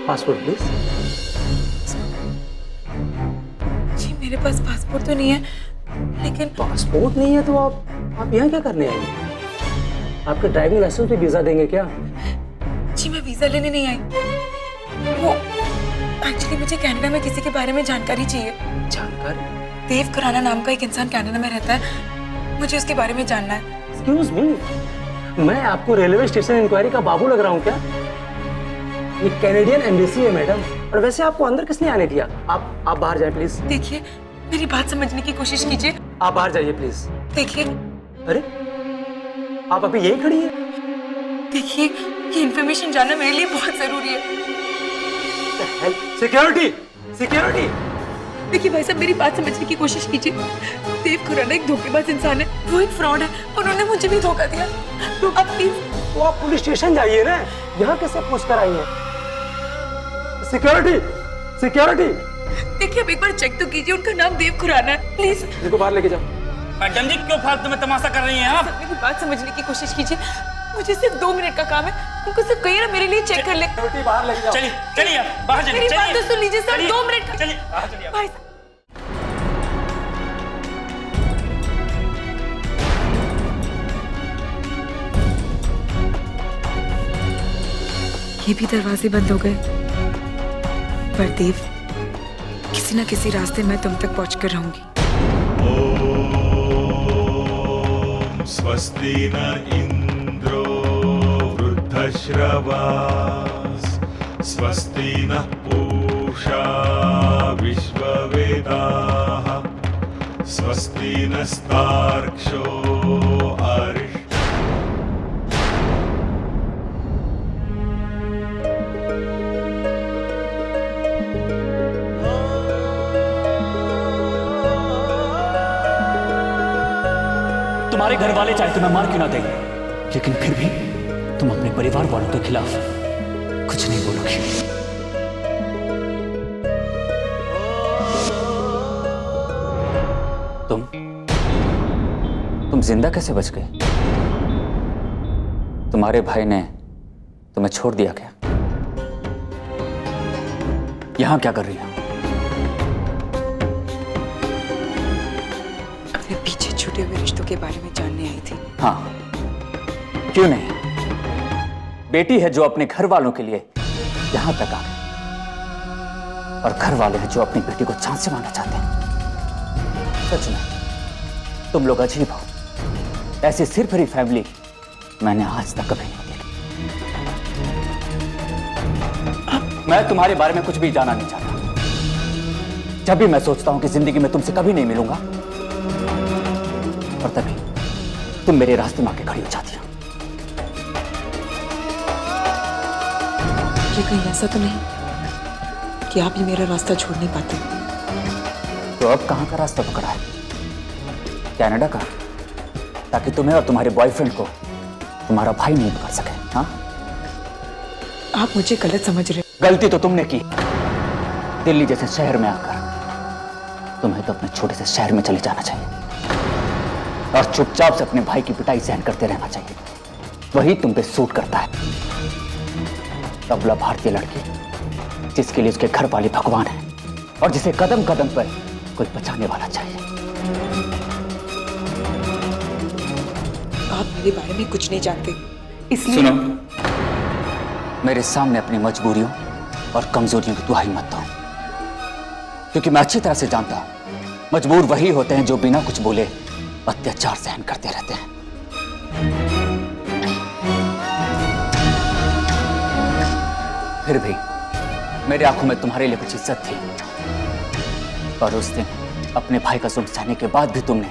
Passport please. जी मेरे पास passport तो नहीं है, लेकिन पासपोर्ट नहीं है तो आप यहाँ क्या करने आए? आपके ड्राइविंग लाइसेंस पे वीजा देंगे क्या? जी मैं वीजा लेने नहीं आई। वो एक्चुअली मुझे कनाडा में किसी के बारे में जानकारी चाहिए। जानकारी? देव खुराना नाम का एक इंसान कनाडा में रहता है, मुझे उसके बारे में जानना है। एक्सक्यूज मी, मैं आपको रेलवे स्टेशन इंक्वायरी का बाबू लग रहा हूँ क्या? ये कैनेडियन एम्बेसी है मैडम, और वैसे आपको अंदर किसने आने दिया? आप बाहर जाए प्लीज। देखिए मेरी बात समझने की कोशिश कीजिए। आप बाहर जाइए प्लीज। देखिए अरे आप अभी यही खड़ी है? देखिए ये इन्फॉर्मेशन जानना मेरे लिए बहुत जरूरी है। Security security. देखिए भाई साहब मेरी बात समझने की कोशिश कीजिए। देव खुराना एक धोखेबाज इंसान है, वो एक फ्रॉड है, उन्होंने मुझे भी धोखा दिया। तो अब प्लीज तो आप पुलिस स्टेशन जाइए ना, यहाँ कैसे पूछ कर आई है? Security security. देखिए अब एक बार चेक तो कीजिए, उनका नाम देव खुराना है, प्लीज। इनको बाहर लेके जाओ। मैडम जी क्यों फालतू में तमाशा कर रही हैं आप? मेरी बात समझने की कोशिश कीजिए, मुझे सिर्फ 2 मिनट का काम है, उनको सिर्फ कहिए ना मेरे लिए चेक कर ले। सिक्योरिटी बाहर लेके जाओ। चलिए चलिए आप बाहर चलिए। मेरी बात तो सुन लीजिए सर, 2 मिनट का। चलिए बाहर चलिए। भाई साहब ये भी दरवाजे बंद हो गए, पर देव किसी ना किसी रास्ते मैं तुम तक पहुंच कर रहूंगी। ओम स्वस्ति न इंद्रो वृद्धश्रवास स्वस्ति न पूषा विश्ववेदाः स्वस्ति नस्तार्क्ष्यो अरिष्ट। तुम्हारे घर वाले चाहे तुम्हें मार क्यों ना दें, लेकिन फिर भी तुम अपने परिवार वालों के खिलाफ कुछ नहीं बोलोगी। तुम जिंदा कैसे बच गए? तुम्हारे भाई ने तुम्हें छोड़ दिया क्या? यहां क्या कर रही हो? अपने पीछे छूटे हुए रिश्तों के बारे में जानने आई थी। हाँ, क्यों नहीं? बेटी है जो अपने घर वालों के लिए यहां तक आ गई, और घर वाले हैं जो अपनी बेटी को जान से मारना चाहते हैं। सच में तुम लोग अजीब हो। ऐसी सिर्फ भरी फैमिली मैंने आज तक कभी नहीं देखी। मैं तुम्हारे बारे में कुछ भी जानना नहीं चाहता। जब भी मैं सोचता हूं कि जिंदगी में तुमसे कभी नहीं मिलूंगा, और तभी तुम मेरे रास्ते में आके खड़ी हो जाती हो। ये कहीं ऐसा तो नहीं कि आप ही मेरा रास्ता छोड़ नहीं पाते? तो अब कहां का रास्ता पकड़ा है? कनाडा का, ताकि तुम्हें और तुम्हारे बॉयफ्रेंड को तुम्हारा भाई नहीं पकड़ सके। हाँ, आप मुझे गलत समझ रहे हो। गलती तो तुमने की। दिल्ली जैसे शहर में आकर तुम्हें तो अपने छोटे से शहर में चले जाना चाहिए और चुपचाप से अपने भाई की पिटाई सहन करते रहना चाहिए। वही तुम पे सूट करता है। अबला भारतीय लड़की जिसके लिए उसके घर वाले भगवान है और जिसे कदम कदम पर कोई बचाने वाला चाहिए। आप मेरे बारे में कुछ नहीं जानते, इसलिए सुनो, मेरे सामने अपनी मजबूरियों और कमजोरियों की दुहाई मत दो, क्योंकि मैं अच्छी तरह से जानता हूं मजबूर वही होते हैं जो बिना कुछ बोले अत्याचार सहन करते रहते हैं। फिर भी मेरी आंखों में तुम्हारे लिए कुछ इज्जत थी, और उस दिन अपने भाई का जुल्म सहने के बाद भी तुमने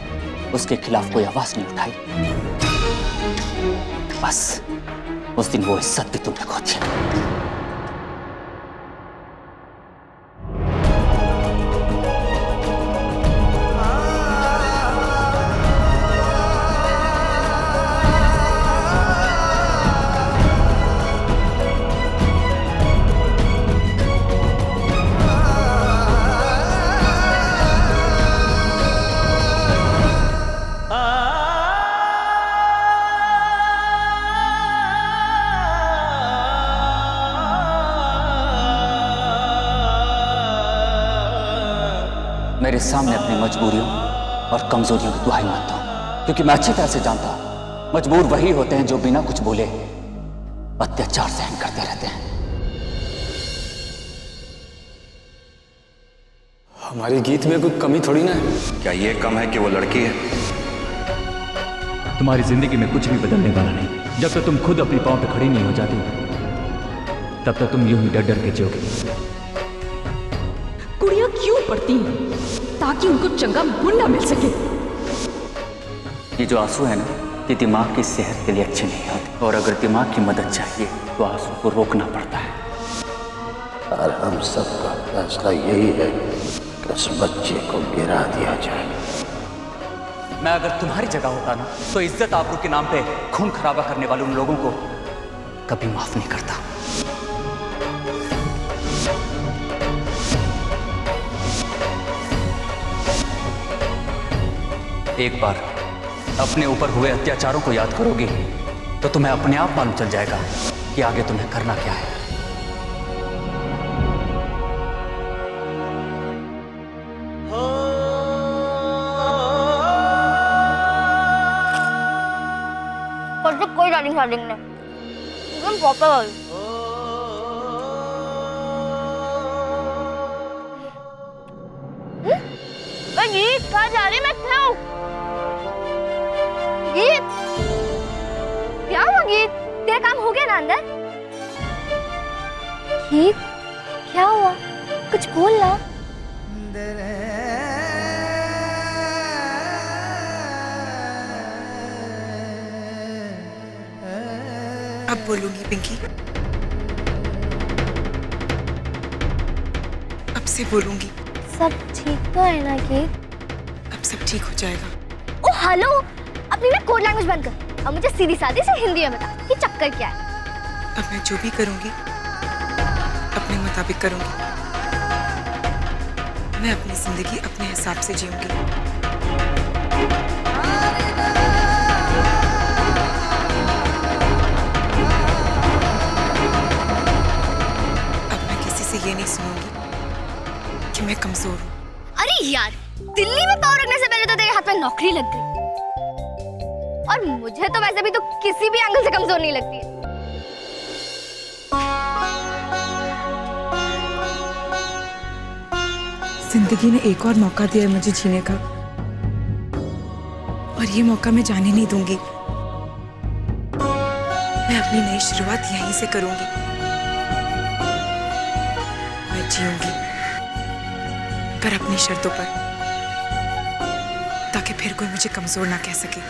उसके खिलाफ कोई आवाज नहीं उठाई। बस उस दिन वो इज्जत भी तुमने खो दी। मेरे सामने अपनी मजबूरियों और कमजोरियों की दुहाई मानता हूं, क्योंकि मैं अच्छी तरह से जानता हूं मजबूर वही होते हैं जो बिना कुछ बोले अत्याचार सहन करते रहते हैं। हमारी गीत में कोई कमी थोड़ी ना है। क्या ये कम है कि वो लड़की है? तुम्हारी जिंदगी में कुछ भी बदलने वाला नहीं। जब तक तुम खुद अपनी पांव पे खड़ी नहीं हो जाती, तब तक तुम यूं ही डर डर के जियोगे। कुड़ियां क्यों पढ़ती हैं? ताकि उनको चंगा मुन्ना मिल सके। ये जो आंसू है ना, ये दिमाग की सेहत के लिए अच्छे नहीं होते, और अगर दिमाग की मदद चाहिए तो आंसू को रोकना पड़ता है। और हम सबका फैसला यही है कि उस बच्चे को गिरा दिया जाए। मैं अगर तुम्हारी जगह होता ना, तो इज्जत आबरू के नाम पे खून खराबा करने वाले उन लोगों को कभी माफ नहीं करता। एक बार अपने ऊपर हुए अत्याचारों को याद करोगे तो तुम्हें अपने आप मालूम चल जाएगा कि आगे तुम्हें करना क्या है। कोई डार्लिंग ने एकदम प्रॉपर वाली। गीत कहाँ जा रही? मैं क्या हूँ? गीत क्या हुआ? गीत तेरा काम हो गया ना अंदर? गीत क्या हुआ? कुछ बोल ना। अब बोलूंगी पिंकी, अब से बोलूंगी। सब ठीक तो है ना गीत? अब सब ठीक हो जाएगा। ओ हेलो, अपनी ना कोड लैंग्वेज बंद कर और मुझे सीधी सादी से हिंदी में बता कि चक्कर क्या है। अब मैं जो भी करूंगी अपने मुताबिक करूंगी। मैं अपनी जिंदगी अपने हिसाब से जीऊंगी। अब मैं किसी से ये नहीं सुनूंगी कि मैं कमजोर हूँ। अरे यार, दिल्ली में पाँव रखने से पहले तो तेरे हाथ में नौकरी लग गई, और मुझे तो वैसे भी तो किसी भी एंगल से कमजोर नहीं लगती है। जिंदगी ने एक और मौका दिया है मुझे जीने का, और ये मौका मैं जाने नहीं दूंगी। मैं अपनी नई शुरुआत यहीं से करूंगी। मैं जीऊंगी, पर अपनी शर्तों पर, ताकि फिर कोई मुझे कमजोर ना कह सके।